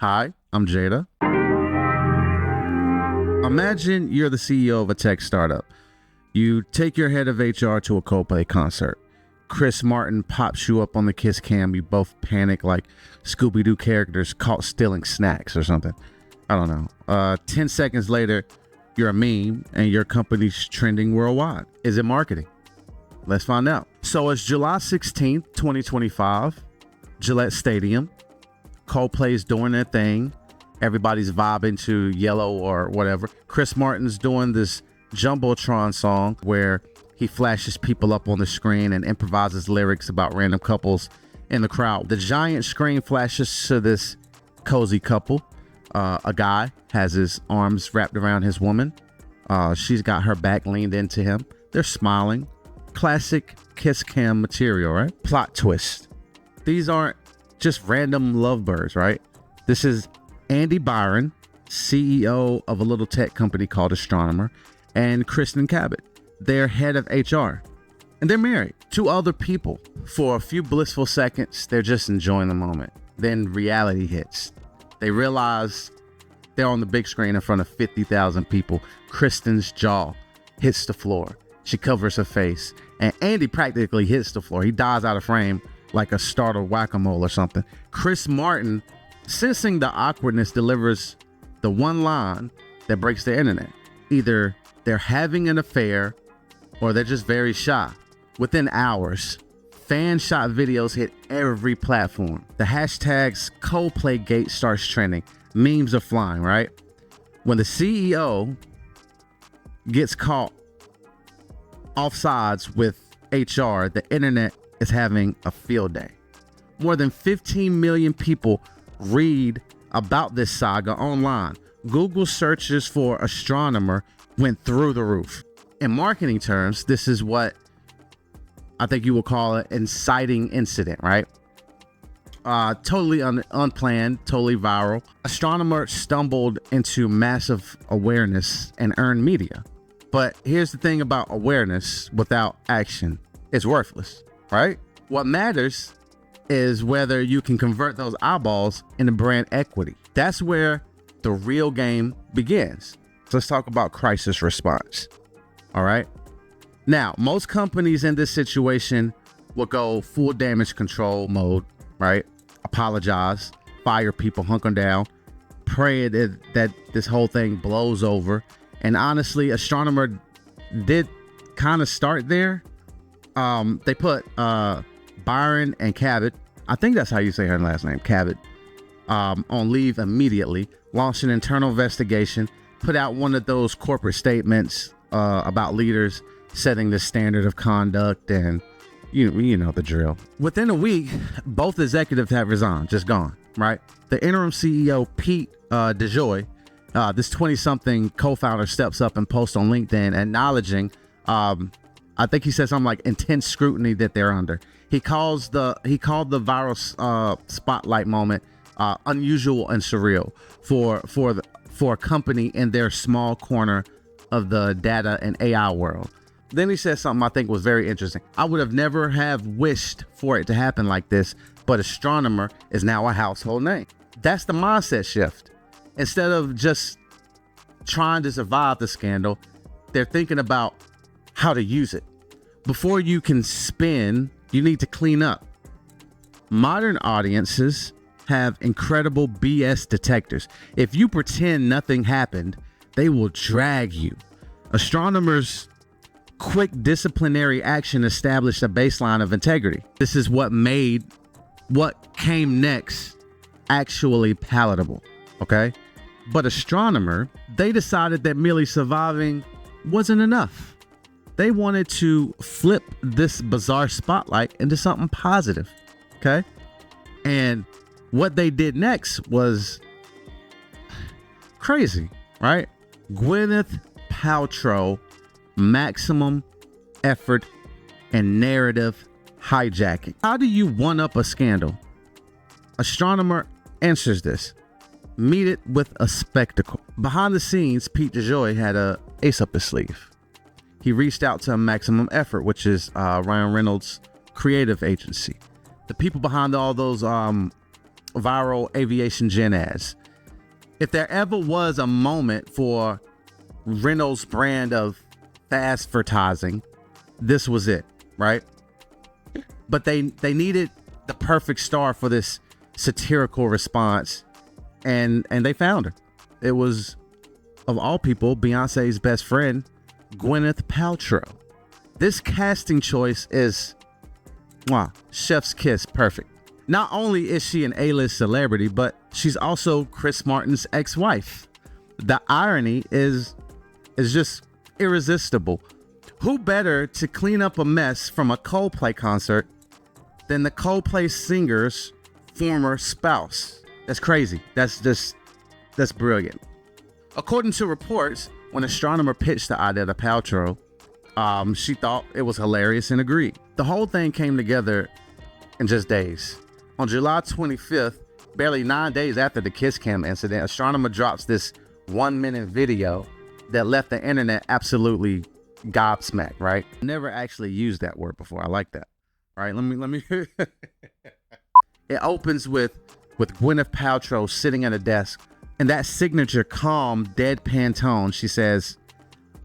Hi, I'm Jada. Imagine you're the CEO of a tech startup. You take your head of HR to a Coldplay concert. Chris Martin pops you up on the kiss cam. You both panic like Scooby-Doo characters caught stealing snacks or something. I don't know. 10 seconds later, you're a meme and your company's trending worldwide. Is it marketing? Let's find out. So it's July 16th, 2025, Gillette Stadium. Coldplay's doing their thing. Everybody's vibing to Yellow or whatever. Chris Martin's doing this Jumbotron song where he flashes people up on the screen and improvises lyrics about random couples in the crowd. The giant screen flashes to this cozy couple. A guy has his arms wrapped around his woman. She's got her back leaned into him. They're smiling. Classic kiss cam material, right? Plot twist. These aren't just random lovebirds, right? This is Andy Byron, CEO of a little tech company called Astronomer, and Kristen Cabot, their head of HR. And they're married to other people. For a few blissful seconds, they're just enjoying the moment. Then reality hits. They realize they're on the big screen in front of 50,000 people. Kristen's jaw hits the floor. She covers her face, and Andy practically hits the floor. He dies out of frame like a startled whack-a-mole or something. Chris Martin, sensing the awkwardness, delivers the one line that breaks the internet. Either they're having an affair or they're just very shy. Within hours, fan shot videos hit every platform. The hashtags coldplaygate starts trending. Memes are flying, right? When the CEO gets caught offsides with HR, the internet is having a field day. More than 15 million people read about this saga online. Google searches for Astronomer went through the roof. In marketing terms, this is what I think you would call an inciting incident, right? Totally unplanned, totally viral. Astronomer stumbled into massive awareness and earned media. But here's the thing about awareness without action. It's worthless, right? What matters is whether you can convert those eyeballs into brand equity. That's where the real game begins. So let's talk about crisis response. All right. Now, most companies in this situation will go full damage control mode, right? Apologize, fire people, hunker down, pray that this whole thing blows over. And honestly, Astronomer did kind of start there. They put Byron and Cabot, I think that's how you say her last name, Cabot, on leave immediately, launched an internal investigation, put out one of those corporate statements about leaders setting the standard of conduct, and you know the drill. Within a week, both executives have resigned, just gone, right? The interim CEO, Pete DeJoy, this 20-something co-founder, steps up and posts on LinkedIn acknowledging, I think he said something like intense scrutiny that they're under. He called the viral spotlight moment unusual and surreal for a company in their small corner of the data and AI world. Then he said something I think was very interesting. I would have never have wished for it to happen like this, but Astronomer is now a household name. That's the mindset shift. Instead of just trying to survive the scandal, they're thinking about how to use it. Before you can spin, you need to clean up. Modern audiences have incredible BS detectors. If you pretend nothing happened, they will drag you. Astronomer's quick disciplinary action established a baseline of integrity. This is what made what came next actually palatable, okay? But Astronomer, they decided that merely surviving wasn't enough. They wanted to flip this bizarre spotlight into something positive, okay? And what they did next was crazy, right? Gwyneth Paltrow, maximum effort and narrative hijacking. How do you one-up a scandal? Astronomer answers this. Meet it with a spectacle. Behind the scenes, Pete DeJoy had an ace up his sleeve. He reached out to Maximum Effort, which is Ryan Reynolds' creative agency. The people behind all those viral aviation gen ads. If there ever was a moment for Renault's brand of fast advertising, this was it, right? But they needed the perfect star for this satirical response, and they found her. It was, of all people, Beyonce's best friend, Gwyneth Paltrow. This casting choice is, chef's kiss perfect. Not only is she an A-list celebrity, but she's also Chris Martin's ex-wife. The irony is just irresistible. Who better to clean up a mess from a Coldplay concert than the Coldplay singer's former spouse? That's crazy. That's brilliant. According to reports, when Astronomer pitched the idea to Paltrow, she thought it was hilarious and agreed. The whole thing came together in just days. On July 25th, barely 9 days after the kiss cam incident, Astronomer drops this 1-minute video that left the internet absolutely gobsmacked, right? Never actually used that word before. I like that. All right, let me. It opens with Gwyneth Paltrow sitting at a desk, and that signature calm, deadpan tone. She says,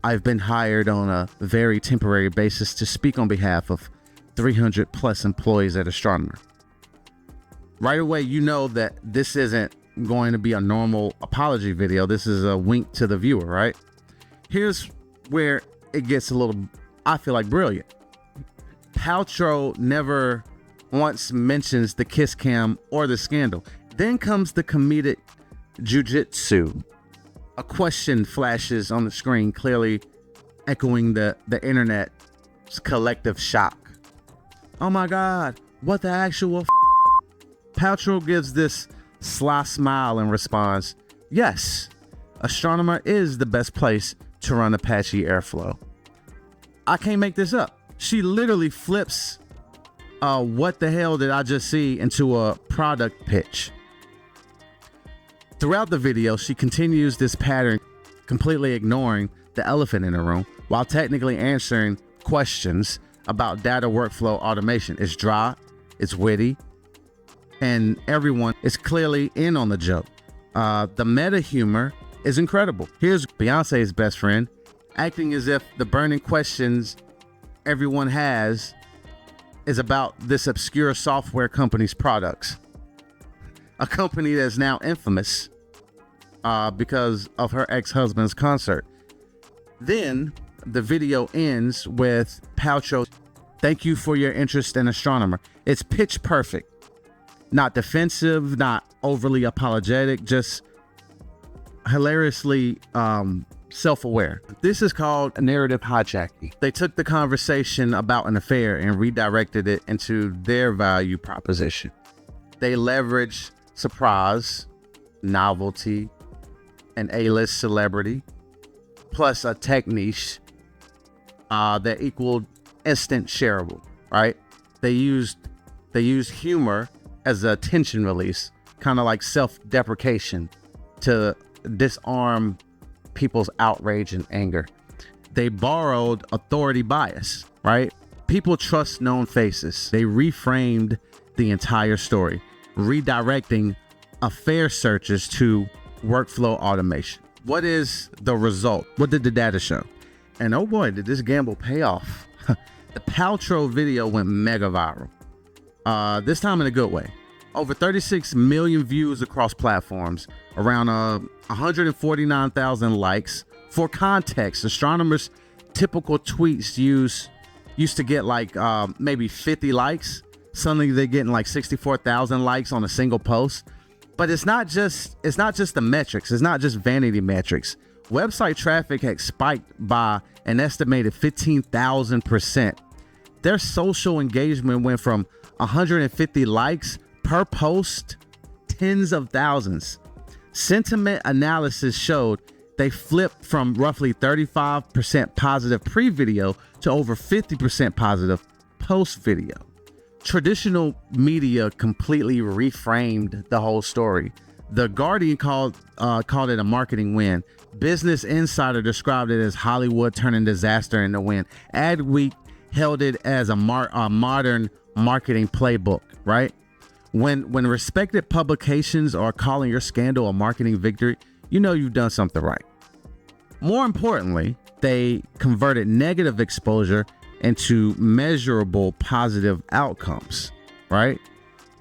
"I've been hired on a very temporary basis to speak on behalf of 300 plus employees at Astronomer." Right away, you know that this isn't going to be a normal apology video. This is a wink to the viewer, right? Here's where it gets a little, I feel like, brilliant. Paltrow never once mentions the kiss cam or the scandal. Then comes the comedic jujitsu. A question flashes on the screen, clearly echoing the internet's collective shock. Oh my God, what the actual f-? Paltrow gives this sly smile and responds, "Yes, Astronomer is the best place to run Apache Airflow." I can't make this up. She literally flips what the hell did I just see into a product pitch. Throughout the video, she continues this pattern, completely ignoring the elephant in the room while technically answering questions about data workflow automation. It's dry, it's witty, and everyone is clearly in on the joke. The meta humor is incredible. Here's Beyonce's best friend acting as if the burning questions everyone has is about this obscure software company's products. A company that's now infamous because of her ex-husband's concert. Then the video ends with Paltrow, "Thank you for your interest in Astronomer." It's pitch perfect. Not defensive, not overly apologetic, just hilariously self-aware. This is called narrative hijacking. They took the conversation about an affair and redirected it into their value proposition. They leveraged surprise, novelty, an A-list celebrity, plus a tech niche that equaled instant shareable, right? They used humor as a tension release, kind of like self-deprecation, to disarm people's outrage and anger. They borrowed authority bias, right? People trust known faces. They reframed the entire story, redirecting affair searches to workflow automation. What is the result? What did the data show? And oh boy, did this gamble pay off. The Paltrow video went mega viral. This time in a good way. Over 36 million views across platforms, around 149,000 likes. For context, Astronomer's typical tweets used to get like maybe 50 likes. Suddenly they're getting like 64,000 likes on a single post. But it's not just the metrics. It's not just vanity metrics. Website traffic had spiked by an estimated 15,000%. Their social engagement went from 150 likes per post, tens of thousands. Sentiment analysis showed they flipped from roughly 35% positive pre-video to over 50% positive post-video. Traditional media completely reframed the whole story. The Guardian called it a marketing win. Business Insider described it as Hollywood turning disaster into win. Adweek held it as a modern marketing playbook, right? When respected publications are calling your scandal a marketing victory, you know you've done something right. More importantly, they converted negative exposure into measurable positive outcomes, right?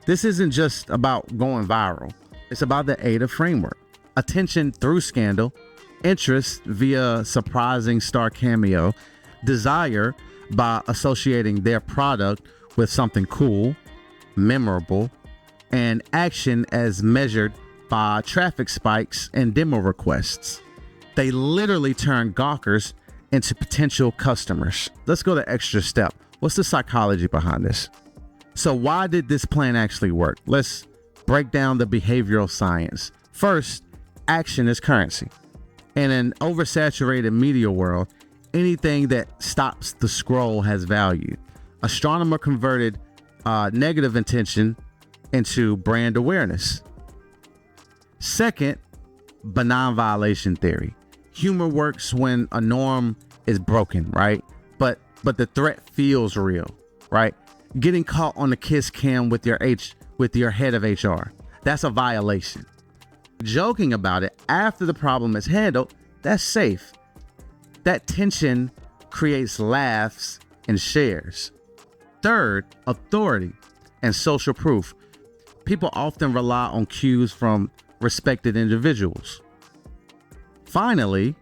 This isn't just about going viral. It's about the AIDA framework. Attention through scandal, interest via surprising star cameo, desire by associating their product with something cool, memorable, and action as measured by traffic spikes and demo requests. They literally turn gawkers into potential customers. Let's go the extra step. What's the psychology behind this? So why did this plan actually work? Let's break down the behavioral science. First, action is currency. In an oversaturated media world, anything that stops the scroll has value. Astronomer converted negative intention into brand awareness. Second, benign violation theory. Humor works when a norm is broken, right? But the threat feels real, right? Getting caught on the kiss cam with your head of HR, that's a violation. Joking about it after the problem is handled, that's safe. That tension creates laughs and shares. Third, authority and social proof. People often rely on cues from respected individuals. Finally,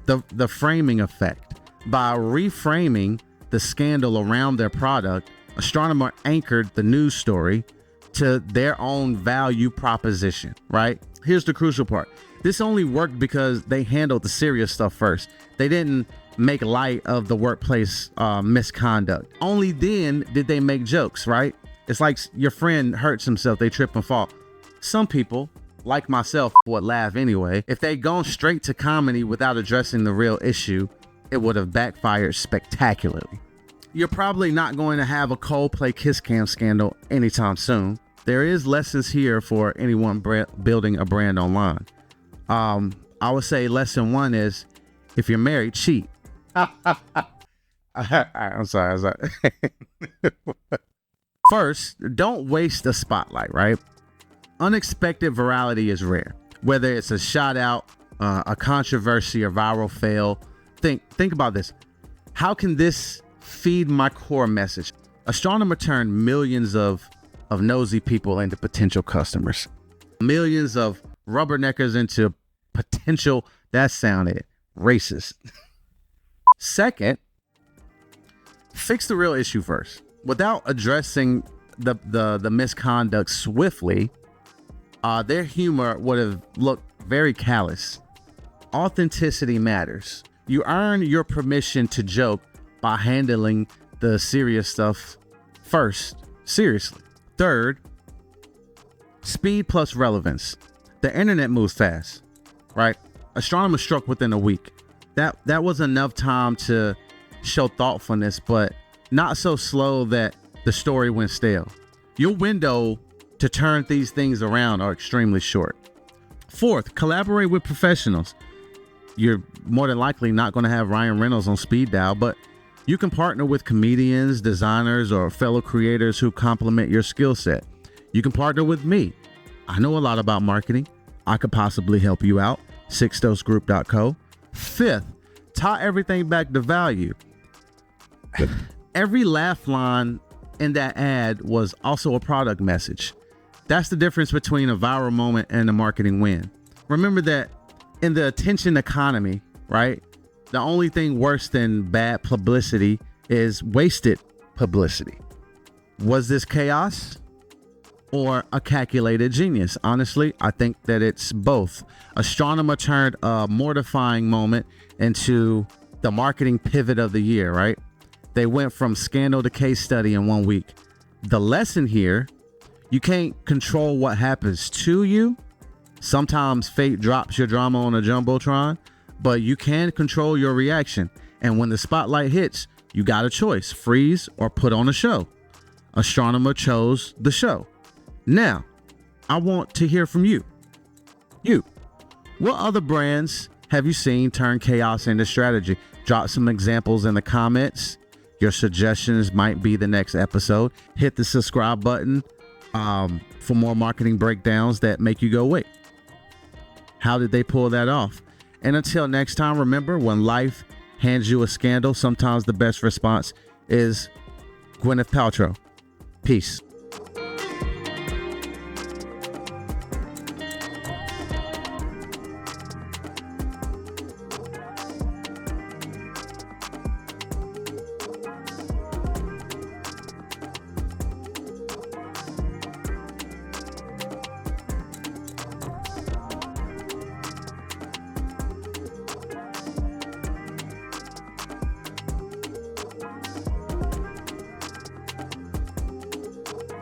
the framing effect. By reframing the scandal around their product, Astronomer anchored the news story to their own value proposition, right? Here's the crucial part. This only worked because they handled the serious stuff first. They didn't make light of the workplace misconduct. Only then did they make jokes, right? It's like your friend hurts himself, they trip and fall. Some people, like myself, would laugh anyway. If they'd gone straight to comedy without addressing the real issue, it would have backfired spectacularly. You're probably not going to have a Coldplay kiss cam scandal anytime soon. There is lessons here for anyone building a brand online. I would say lesson one is, if you're married, cheat. I'm sorry. First, don't waste the spotlight, right? Unexpected virality is rare. Whether it's a shout out, a controversy, or viral fail, think about this. How can this feed my core message? Astronomer turned millions of nosy people into potential customers. Millions of rubberneckers into potential, that sounded racist. Second, fix the real issue first. Without addressing the misconduct swiftly, their humor would have looked very callous. Authenticity matters. You earn your permission to joke by handling the serious stuff first, seriously. Third, speed plus relevance. The internet moves fast, right? Astronomer struck within a week. That was enough time to show thoughtfulness, but not so slow that the story went stale. Your window to turn these things around are extremely short. Fourth, collaborate with professionals. You're more than likely not going to have Ryan Reynolds on speed dial, but you can partner with comedians, designers, or fellow creators who complement your skill set. You can partner with me. I know a lot about marketing. I could possibly help you out. sixdosegroup.co. Fifth, tie everything back to value. Every laugh line in that ad was also a product message. That's the difference between a viral moment and a marketing win. Remember that in the attention economy, right? The only thing worse than bad publicity is wasted publicity. Was this chaos or a calculated genius? Honestly, I think that it's both. Astronomer turned a mortifying moment into the marketing pivot of the year, right? They went from scandal to case study in 1 week. The lesson here, you can't control what happens to you. Sometimes fate drops your drama on a jumbotron, but you can control your reaction. And when the spotlight hits, you got a choice: freeze or put on a show. Astronomer chose the show. Now, I want to hear from you. What other brands have you seen turn chaos into strategy? Drop some examples in the comments. Your suggestions might be the next episode. Hit the subscribe button. for more marketing breakdowns that make you go, wait, how did they pull that off? And until next time, remember, when life hands you a scandal, sometimes the best response is Gwyneth Paltrow. Peace.